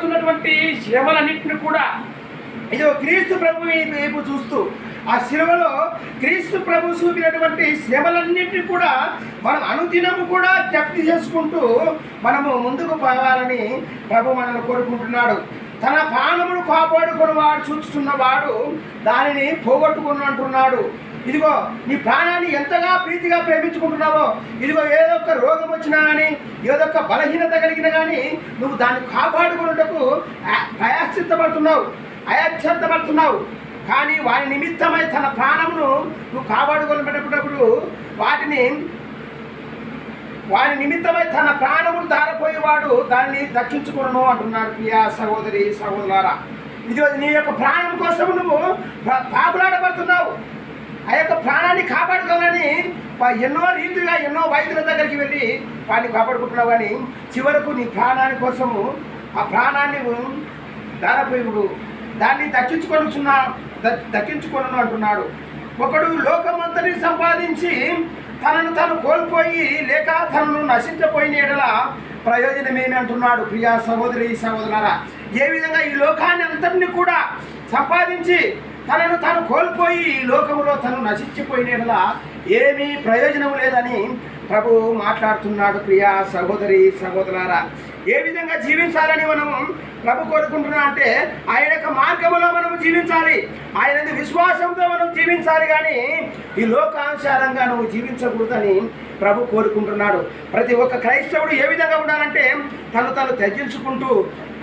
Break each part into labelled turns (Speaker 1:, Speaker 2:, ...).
Speaker 1: పడుతున్నటువంటి శ్రమలన్నింటిని కూడా ఇది క్రీస్తు ప్రభు వైపు చూస్తూ ఆ శిలువలో క్రీస్తు ప్రభు చూపినటువంటి శ్రమలన్నింటినీ కూడా మనం అనుదినము కూడా జ్ఞప్తి చేసుకుంటూ మనము ముందుకు పోవాలని ప్రభు మనల్ని కోరుకుంటున్నాడు. తన ప్రాణమును కాపాడుకుని వాడు చూస్తున్నవాడు దానిని పోగొట్టుకుని అంటున్నాడు. ఇదిగో నీ ప్రాణాన్ని ఎంతగా ప్రీతిగా ప్రేమించుకుంటున్నావో, ఇదిగో ఏదో ఒక రోగం వచ్చినా కానీ ఏదో ఒక బలహీనత కలిగినా కానీ నువ్వు దాన్ని కాపాడుకున్నటకు అయత్నపడుతున్నావు. కానీ వారి నిమిత్తమై తన ప్రాణమును నువ్వు కాపాడుకోలేటప్పుడు వారి నిమిత్తమై తన ప్రాణమును దారపోయేవాడు దాన్ని దక్కించుకును అంటున్నాడు. ప్రియా సహోదరి సహోదరులారా, ఇది నీ యొక్క ప్రాణం కోసం నువ్వు పాపులాడబడుతున్నావు. ఆ యొక్క ప్రాణాన్ని కాపాడుకోవాలని ఎన్నో రీతిగా ఎన్నో వైద్యుల దగ్గరికి వెళ్ళి వాడిని కాపాడుకుంటున్నావు. కానీ చివరకు నీ ప్రాణాని కోసము ఆ ప్రాణాన్ని దారపోయుడు దాన్ని దక్కించుకొను అంటున్నాడు. ఒకడు లోకమంతని సంపాదించి తనను తాను కోల్పోయి లేక తనను నశించపోయిన ఎడల ప్రయోజనమేమి అంటున్నాడు. ప్రియా సహోదరి సహోదరులారా, ఏ విధంగా ఈ లోకాన్ని అంతటిని కూడా సంపాదించి తనను తాను కోల్పోయి ఈ లోకంలో తను నశించిపోయిన ఎడల ఏమీ ప్రయోజనం లేదని ప్రభు మాట్లాడుతున్నాడు. ప్రియా సహోదరి సహోదరులారా, ఏ విధంగా జీవించాలని మనము ప్రభు కోరుకుంటున్నా అంటే ఆయన యొక్క మార్గంలో మనం జీవించాలి, ఆయన విశ్వాసంతో మనం జీవించాలి. కానీ ఈ లోకానుసారంగా నువ్వు జీవించకూడదని ప్రభు కోరుకుంటున్నాడు. ప్రతి ఒక్క క్రైస్తవుడు ఏ విధంగా ఉండాలంటే తను త్యజించుకుంటూ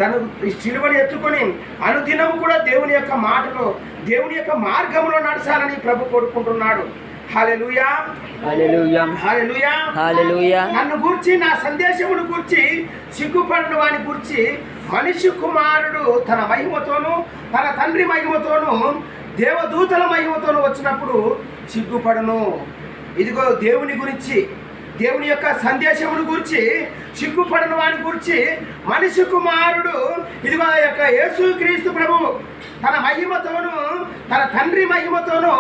Speaker 1: తను సిలువను ఎత్తుకొని అనుదినము కూడా దేవుని యొక్క మాటలో దేవుని యొక్క మార్గంలో నడచాలని ప్రభు కోరుకుంటున్నాడు. హల్లెలూయా,
Speaker 2: హల్లెలూయా,
Speaker 1: హల్లెలూయా,
Speaker 2: హల్లెలూయా.
Speaker 1: నన్ను గూర్చి నా సందేశమును గూర్చి సిగ్గుపడిన వాని గూర్చి మనిషి కుమారుడు తన మహిమతోను తన తండ్రి మహిమతోను దేవదూతల మహిమతోను వచ్చినప్పుడు సిగ్గుపడను. ఇదిగో దేవుని గురించి దేవుని యొక్క సందేశమును గురించి సిగ్గుపడిన వాని గురించి మనిషి కుమారుడు ఇదిగో యొక్క యేసుక్రీస్తు ప్రభువు తన మహిమతోను తన తండ్రి మహిమతోను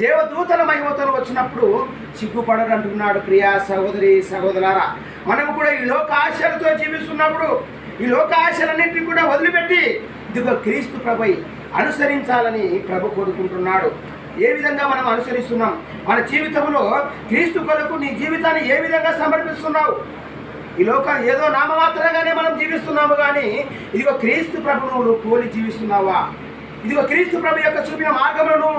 Speaker 1: దేవదూతల మహిమతోను వచ్చినప్పుడు సిగ్గుపడరు అంటున్నాడు. ప్రియా సహోదరి సహోదరులారా, మనము కూడా ఈ లోక ఆశలతో జీవిస్తున్నప్పుడు ఈ లోక ఆశలన్నింటినీ కూడా వదిలిపెట్టి ఇదిగో క్రీస్తు ప్రభుని అనుసరించాలని ప్రభు కోరుకుంటున్నాడు. ఏ విధంగా మనం అనుసరిస్తున్నాం? మన జీవితంలో క్రీస్తు కొరకు నీ జీవితాన్ని ఏ విధంగా సమర్పిస్తున్నావు? ఈ లోకం ఏదో నామమాత్రంగానే మనం జీవిస్తున్నాము, కానీ ఇదిగో క్రీస్తు ప్రభును నువ్వు పోలి జీవిస్తున్నావా? ఇదిగో క్రీస్తు ప్రభు యొక్క చూపిన మార్గంలో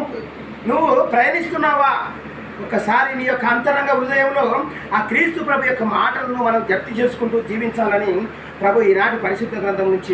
Speaker 1: నువ్వు ప్రయాణిస్తున్నావా? ఒకసారి నీ యొక్క అంతరంగ హృదయంలో ఆ క్రీస్తు ప్రభు యొక్క మాటలను మనం జప్తి చేసుకుంటూ జీవించాలని ప్రభు ఈనాటి పరిశుద్ధ గ్రంథం నుంచి